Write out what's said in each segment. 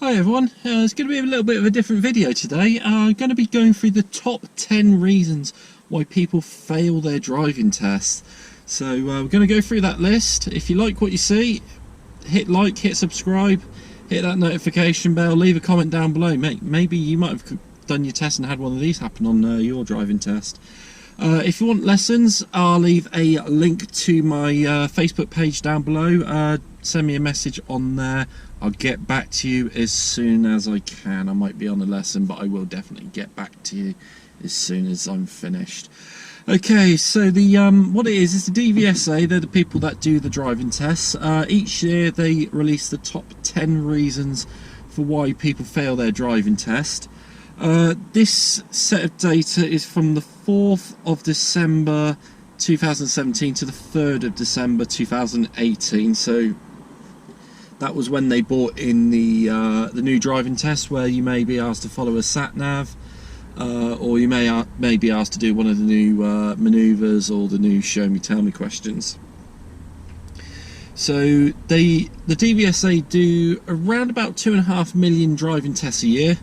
Hi everyone, it's going to be a little bit of a different video today. I'm going to be going through the top 10 reasons why people fail their driving tests. So we're going to go through that list. If you like what you see, hit like, hit subscribe, hit that notification bell, leave a comment down below. Maybe you might have done your test and had one of these happen on your driving test. If you want lessons, I'll leave a link to my Facebook page down below. Send me a message on there. I'll get back to you as soon as I can. I might be on a lesson, but I will definitely get back to you as soon as I'm finished. Okay, so the what it is the DVSA. They're the people that do the driving tests. Each year they release the top 10 reasons for why people fail their driving test. This set of data is from the 4th of December 2017 to the 3rd of December 2018. So that was when they brought in the new driving test, where you may be asked to follow a sat nav, or you may be asked to do one of the new manoeuvres or the new show me tell me questions. So the DVSA do around about 2.5 million driving tests a year.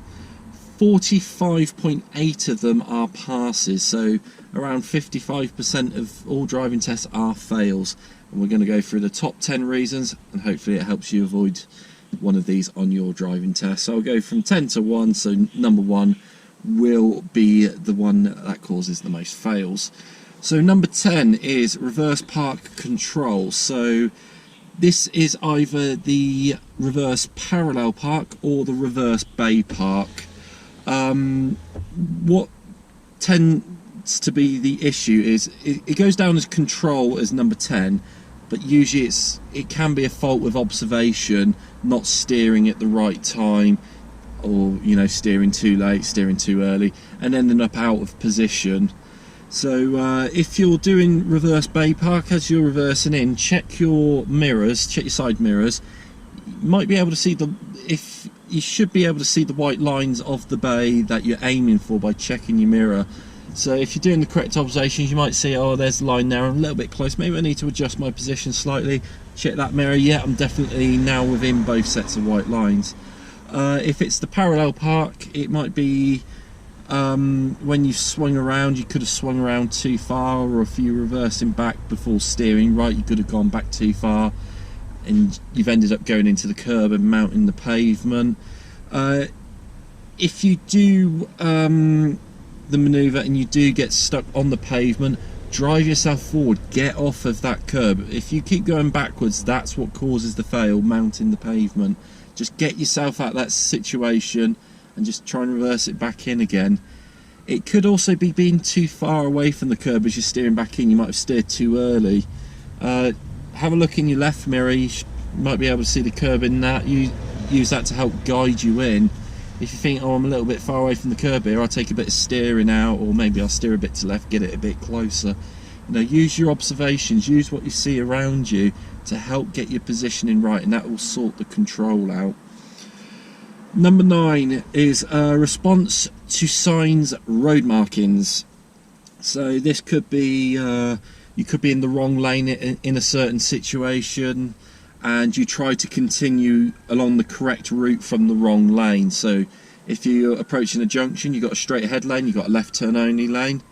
45.8 of them are passes, so around 55% of all driving tests are fails. And we're going to go through the top 10 reasons, and hopefully it helps you avoid one of these on your driving test. So I'll go from 10 to 1, so number 1 will be the one that causes the most fails. So number 10 is reverse park control. So this is either the reverse parallel park or the reverse bay park. What tends to be the issue is it goes down as control as number 10, but usually it can be a fault with observation, not steering at the right time, or steering too late, steering too early, and ending up out of position. So if you're doing reverse bay park, as you're reversing in, check your mirrors, check your side mirrors. You might be able to see you should be able to see the white lines of the bay that you're aiming for by checking your mirror. So if you're doing the correct observations, you might see, oh, there's the line there, I'm a little bit close, maybe I need to adjust my position slightly. Check that mirror, yeah, I'm definitely now within both sets of white lines. If it's the parallel park, it might be when you've swung around, you could have swung around too far, or if you're reversing back before steering right, you could have gone back too far, and you've ended up going into the curb and mounting the pavement. If you do the manoeuvre and you do get stuck on the pavement, drive yourself forward, get off of that curb. If you keep going backwards, that's what causes the fail, mounting the pavement. Just get yourself out of that situation and just try and reverse it back in again. It could also be being too far away from the curb as you're steering back in. You might have steered too early. Have a look in your left mirror, you might be able to see the curb in that. You use that to help guide you in. If you think, oh, I'm a little bit far away from the curb here, I'll take a bit of steering out, or maybe I'll steer a bit to left, get it a bit closer. Use your observations, use what you see around you to help get your positioning right, and that will sort the control out. Number 9 is response to signs, road markings. So this could be you could be in the wrong lane in a certain situation, and you try to continue along the correct route from the wrong lane. So if you're approaching a junction, you've got a straight ahead lane, you've got a left turn only lane.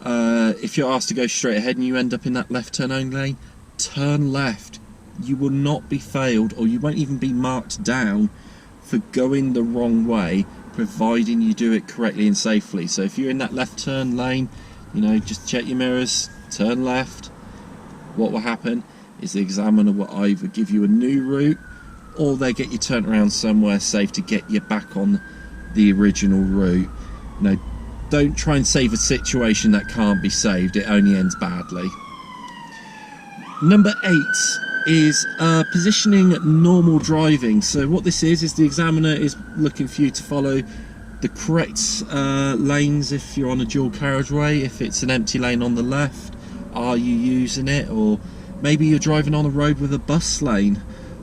If you're asked to go straight ahead and you end up in that left turn only lane, turn left. You will not be failed, or you won't even be marked down for going the wrong way, providing you do it correctly and safely. So if you're in that left turn lane, just check your mirrors, turn left. What will happen is the examiner will either give you a new route, or they get you turned around somewhere safe to get you back on the original route. Don't try and save a situation that can't be saved, it only ends badly. Number 8 is positioning normal driving. So what this is the examiner is looking for you to follow the correct lanes if you're on a dual carriageway. If it's an empty lane on the left, are you using it? Or maybe you're driving on a road with a bus lane.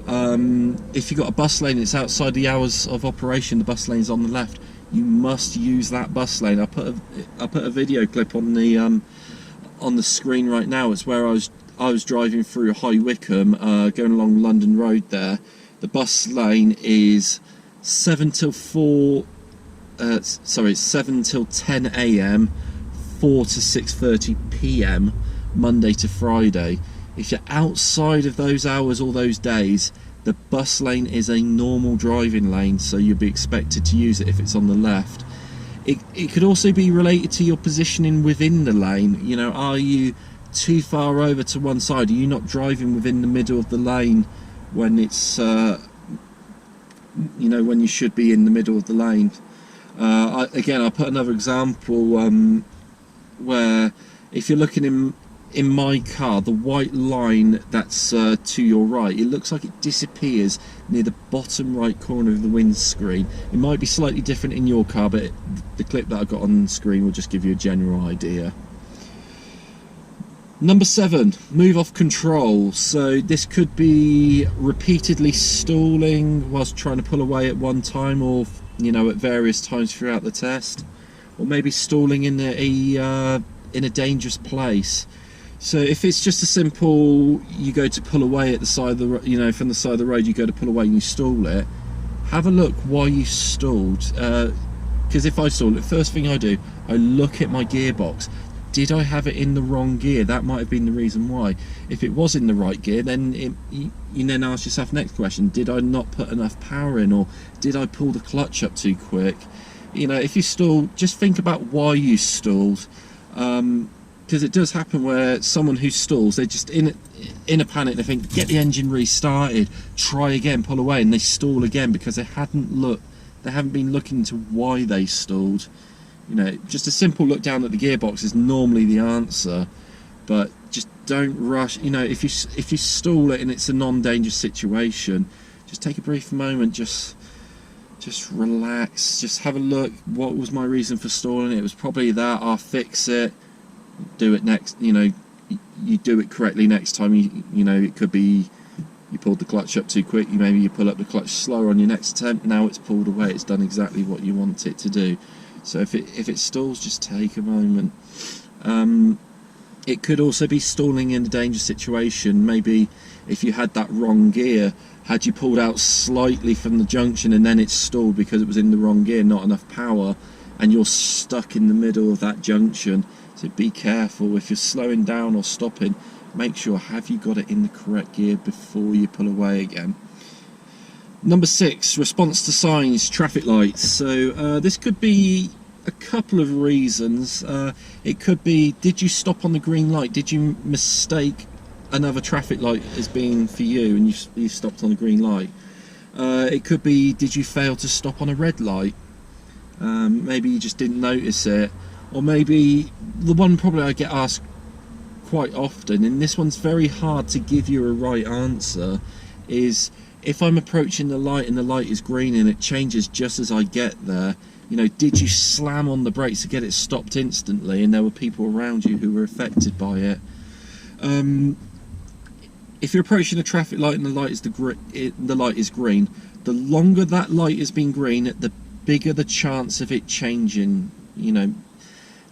If you've got a bus lane, it's outside the hours of operation, the bus lane's on the left, you must use that bus lane. I'll put a video clip on the screen right now. It's where I was driving through High Wycombe, going along London Road there. The bus lane is 7 till 4. Sorry, 7 till 10 a.m, 4 to 6:30 p.m, Monday to Friday. If you're outside of those hours or those days, the bus lane is a normal driving lane, so you'll be expected to use it if it's on the left. It could also be related to your positioning within the lane. You know, are you too far over to one side? Are you not driving within the middle of the lane when it's you know, when you should be in the middle of the lane? Again, I'll put another example where if you're looking in my car, the white line that's to your right, it looks like it disappears near the bottom right corner of the windscreen. It might be slightly different in your car, but the clip that I got on the screen will just give you a general idea. Number 7, move off control. So this could be repeatedly stalling whilst trying to pull away at one time, or you know, at various times throughout the test, or maybe stalling in a dangerous place. So if it's just a simple, you go to pull away at the side of the, you know, from the side of the road, you go to pull away and you stall it. Have a look why you stalled. Because if I stall it, first thing I do, I look at my gearbox. Did I have it in the wrong gear? That might have been the reason why. If it was in the right gear, then you then ask yourself next question: did I not put enough power in, or did I pull the clutch up too quick? You know, if you stall, just think about why you stalled. Because it does happen where someone who stalls, they're just in a panic. They think, get the engine restarted, try again, pull away, and they stall again because they haven't been looking into why they stalled. You know, just a simple look down at the gearbox is normally the answer, but just don't rush. You know, if you stall it and it's a non-dangerous situation, just take a brief moment, just relax, just have a look. What was my reason for stalling? It was probably that. I'll fix it. Do it next. You know, you do it correctly next time. You know, it could be you pulled the clutch up too quick. Maybe you pull up the clutch slower on your next attempt. Now it's pulled away. It's done exactly what you want it to do. So if it stalls, just take a moment. It could also be stalling in a dangerous situation. Maybe if you had that wrong gear, had you pulled out slightly from the junction and then it stalled because it was in the wrong gear, not enough power, and you're stuck in the middle of that junction. So be careful if you're slowing down or stopping. Make sure, have you got it in the correct gear before you pull away again. Number 6, response to signs, traffic lights. So this could be a couple of reasons. It could be, did you stop on the green light? Did you mistake another traffic light as being for you and you stopped on the green light? It could be, did you fail to stop on a red light? Maybe you just didn't notice it. Or maybe the one probably I get asked quite often, and this one's very hard to give you a right answer, is if I'm approaching the light and the light is green and it changes just as I get there, you know, did you slam on the brakes to get it stopped instantly and there were people around you who were affected by it? If you're approaching a traffic light and the light is green, the longer that light has been green, the bigger the chance of it changing. You know,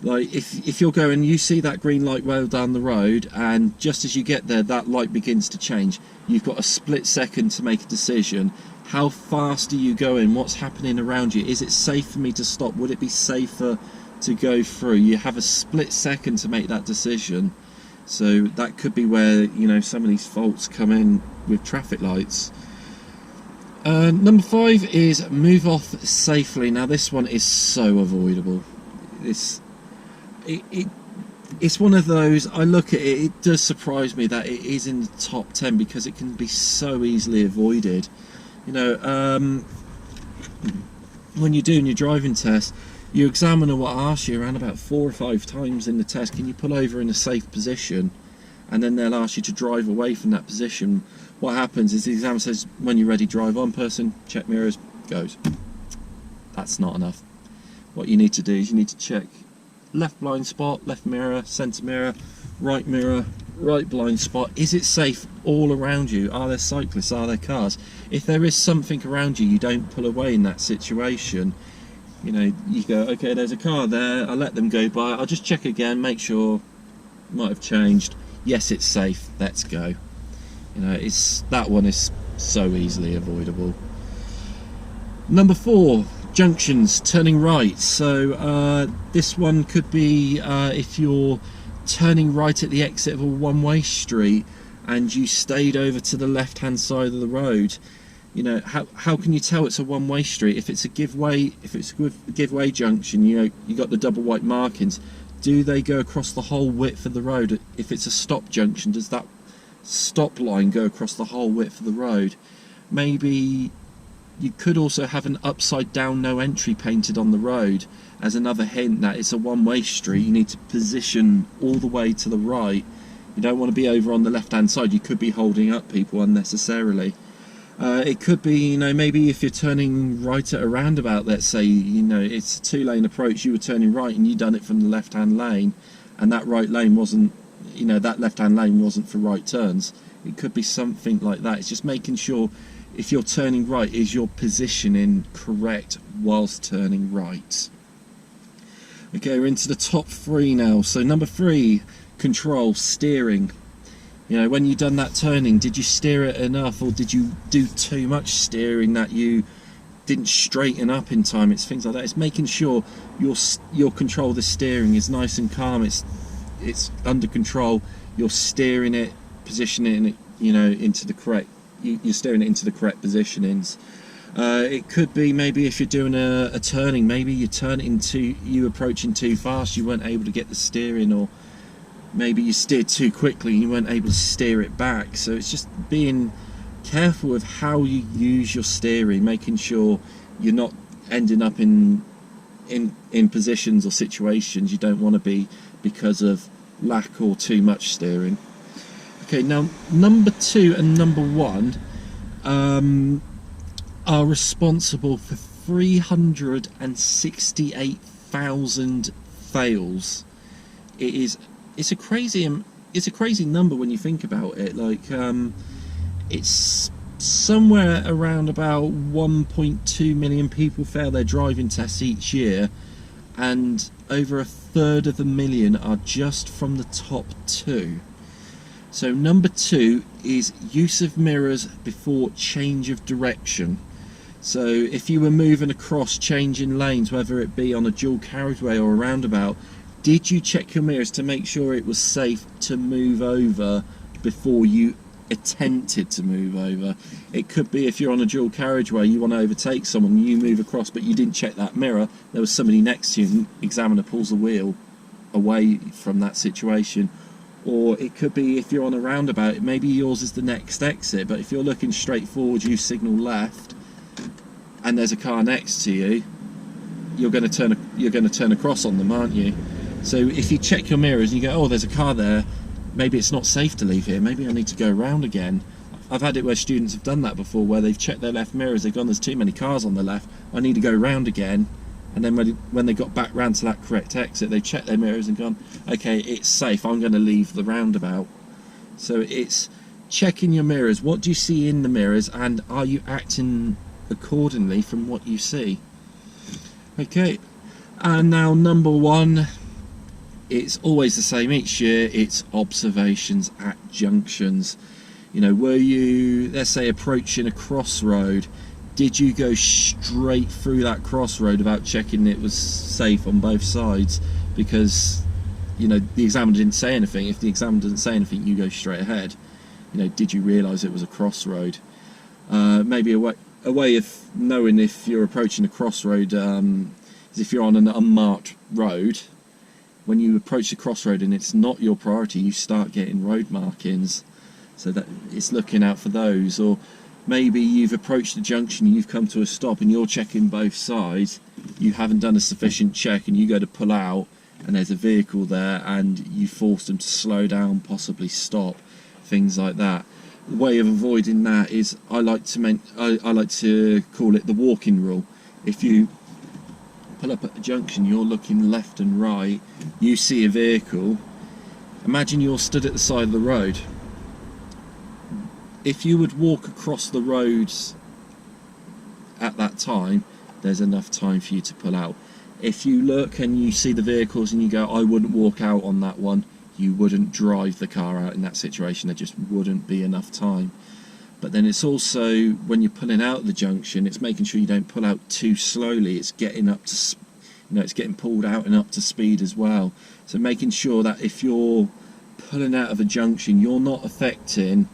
like if you're going, you see that green light well down the road, and just as you get there, that light begins to change. You've got a split second to make a decision. How fast are you going? What's happening around you? Is it safe for me to stop? Would it be safer to go through? You have a split second to make that decision. So that could be where, you know, some of these faults come in with traffic lights. Number 5 is move off safely. Now this one is so avoidable. It's one of those, I look at it, it does surprise me that it is in the top 10 because it can be so easily avoided. You know, when you're doing your driving test, your examiner will ask you around about 4 or 5 times in the test, can you pull over in a safe position? And then they'll ask you to drive away from that position. What happens is the examiner says, when you're ready, drive on, person, check mirrors, goes. That's not enough. What you need to do is you need to check left blind spot, left mirror, centre mirror, right blind spot. Is it safe all around you? Are there cyclists? Are there cars? If there is something around you, you don't pull away in that situation. You know, you go, okay, there's a car there, I'll let them go by, I'll just check again, make sure, might have changed. Yes, it's safe, let's go. You know, that one is so easily avoidable. Number 4, junctions, turning right. So this one could be if you're turning right at the exit of a one-way street and you stayed over to the left-hand side of the road. You know, how can you tell it's a one-way street if it's a giveaway? If it's a giveaway junction, you know, you got the double white markings. Do they go across the whole width of the road? If it's a stop junction, does that stop line go across the whole width of the road? Maybe you could also have an upside down no entry painted on the road as another hint that it's a one-way street. You need to position all the way to the right. You don't want to be over on the left-hand side. You could be holding up people unnecessarily. It could be, you know, maybe if you're turning right at a roundabout, let's say, you know, it's a 2-lane approach, you were turning right and you done it from the left-hand lane, and that right lane wasn't, you know, that left-hand lane wasn't for right turns. It could be something like that. It's just making sure if you're turning right, is your positioning correct whilst turning right. Okay, we're into the top 3 now. So number 3, control, steering. You know, when you done that turning, did you steer it enough, or did you do too much steering that you didn't straighten up in time? It's things like that. It's making sure your control of the steering is nice and calm. It's under control. You're steering it, positioning it, you know, into the correct. You're steering it into the correct positionings. It could be maybe if you're doing a turning, maybe you approaching too fast, you weren't able to get the steering, or maybe you steered too quickly and you weren't able to steer it back. So it's just being careful with how you use your steering, making sure you're not ending up in positions or situations you don't want to be because of lack or too much steering. Okay, now number 2 and number 1 are responsible for 368,000 fails. It's a crazy number when you think about it. Like it's somewhere around about 1.2 million people fail their driving tests each year, and over 1/3 of a million are just from the top 2. So number 2 is use of mirrors before change of direction. So if you were moving across, changing lanes, whether it be on a dual carriageway or a roundabout, did you check your mirrors to make sure it was safe to move over before you attempted to move over? It could be if you're on a dual carriageway, you want to overtake someone, you move across, but you didn't check that mirror, there was somebody next to you, and the examiner pulls the wheel away from that situation. Or it could be if you're on a roundabout, maybe yours is the next exit, but if you're looking straight forward, you signal left, and there's a car next to you, you're going to turn across on them, aren't you? So if you check your mirrors and you go, oh, there's a car there, maybe it's not safe to leave here, maybe I need to go around again. I've had it where students have done that before, where they've checked their left mirrors, they've gone, there's too many cars on the left, I need to go round again. And then when they got back round to that correct exit, they checked their mirrors and gone, okay, it's safe, I'm going to leave the roundabout. So it's checking your mirrors. What do you see in the mirrors, and are you acting accordingly from what you see? Okay, and now number 1, it's always the same each year. It's observations at junctions. You know, were you, let's say, approaching a crossroad, did you go straight through that crossroad without checking it was safe on both sides? Because, you know, the examiner didn't say anything. If the examiner didn't say anything, you go straight ahead. You know, did you realise it was a crossroad? Maybe a way of knowing if you're approaching a crossroad is if you're on an unmarked road. When you approach the crossroad and it's not your priority, you start getting road markings. So that it's looking out for those. Or maybe you've approached the junction, you've come to a stop and you're checking both sides, you haven't done a sufficient check and you go to pull out and there's a vehicle there and you force them to slow down, possibly stop, things like that. The way of avoiding that is I like to call it the walking rule. If you pull up at the junction, you're looking left and right, you see a vehicle, imagine you're stood at the side of the road. If you would walk across the roads at that time, there's enough time for you to pull out. If you look and you see the vehicles and you go, I wouldn't walk out on that one, you wouldn't drive the car out in that situation. There just wouldn't be enough time. But then it's also, when you're pulling out of the junction, it's making sure you don't pull out too slowly. It's getting up to, it's getting pulled out and up to speed as well. So making sure that if you're pulling out of a junction, you're not affecting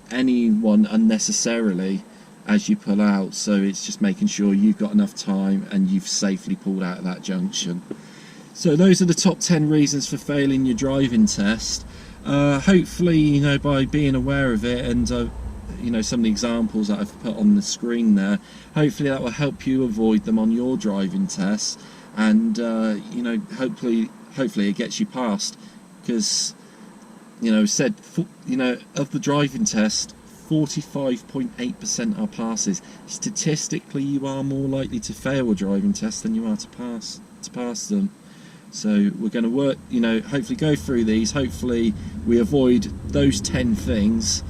anyone unnecessarily as you pull out. So it's just making sure you've got enough time and you've safely pulled out of that junction. So those are the top 10 reasons for failing your driving test. Hopefully, by being aware of it and some of the examples that I've put on the screen there, hopefully that will help you avoid them on your driving tests, and hopefully it gets you passed, because of the driving test, 45.8% are passes. Statistically, you are more likely to fail a driving test than you are to pass them. So we're going to work, hopefully go through these. Hopefully we avoid those 10 things,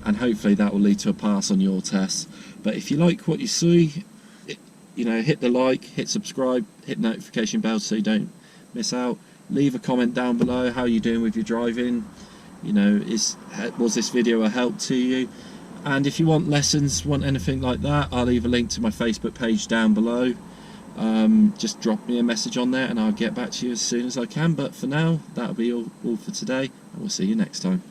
and hopefully that will lead to a pass on your test. But if you like what you see, hit the like, hit subscribe, hit the notification bell so you don't miss out. Leave a comment down below how you're doing with your driving. Was this video a help to you? And if you want lessons, want anything like that, I'll leave a link to my Facebook page down below. Just drop me a message on there and I'll get back to you as soon as I can. But for now, that'll be all for today, and we'll see you next time.